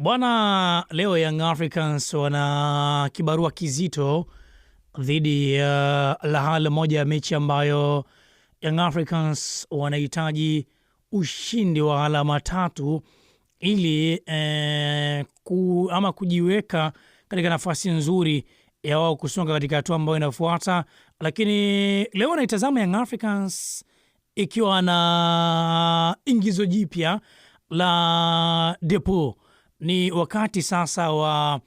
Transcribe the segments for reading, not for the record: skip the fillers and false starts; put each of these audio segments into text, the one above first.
Bwana, leo Young Africans wana kibarua kizito dhidi ya Al moja ya mechi ambayo Young Africans wanahitaji ushindi wa alama tatu ili kujiweka katika nafasi nzuri ya wao kusonga katika hatua ambayo inafuata. Lakini leo naitazama Young Africans ikiwa na ingizo jipya la Depo. Ni wakati sasa wa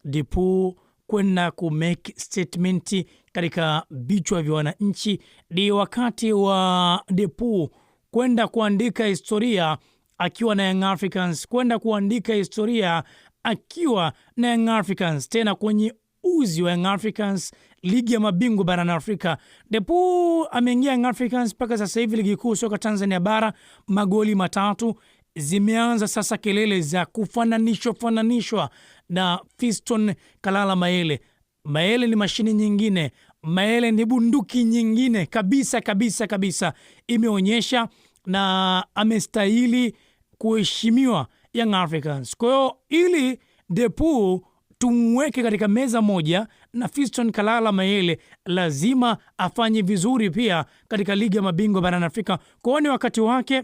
Depo kwenda ku make statement katika vichwa vya wananchi. Ni wakati wa Depo kwenda kuandika historia akiwa na Young Africans, kwenda kuandika historia akiwa na Young Africans, tena kwenye uzi wa Young Africans, ligi ya mabingwa barani Afrika. Depo ameingia Young Africans mpaka sasa hivi ligi kuu soka Tanzania bara, magoli matatu. Zimeanza sasa kelele za kufananishwa na Fiston Kalala Mayele. Mayele ni mashini nyingine, Mayele ni bunduki nyingine kabisa. Imeonyesha na amestahili kuheshimiwa Young Africans. Kwa hiyo ili Depo tumweke katika meza moja na Fiston Kalala Mayele, lazima afanye vizuri pia katika ligi ya mabingwa barani Afrika. Kwa hiyo ni wakati wake,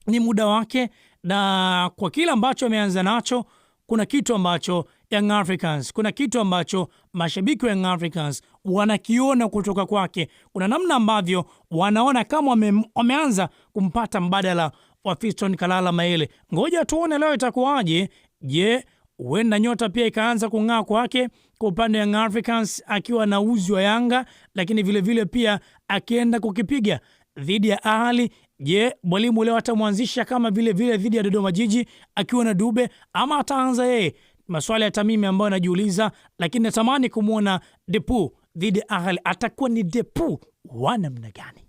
ni muda wake, na kwa kila ambacho ameanza nacho, kuna kitu ambacho Young Africans, kuna kitu ambacho mashabiki wa Young Africans wanakiona kutoka kwake. Kuna namna ambavyo wanaona kama wameanza kumpata mbadala wa Fiston Kalala Mayele. Ngoja tuone leo itakuwaje. Je, huenda nyota pia ikaanza kung'aa kwake kwa upande wa Young Africans akiwa na uzi wa Yanga, lakini vile pia akienda kukipiga dhidi ya Ahli. Je, mwalimu leo atamwanzisha kama vile dhidi ya Dodoma Jiji akiwa na Dube, ama ataanza yeye? Maswali ya Tamimi ambayo anajiuliza, lakini natamani kumuona Depo dhidi ya Ahli. Atakuwa ni Depo wa namna gani?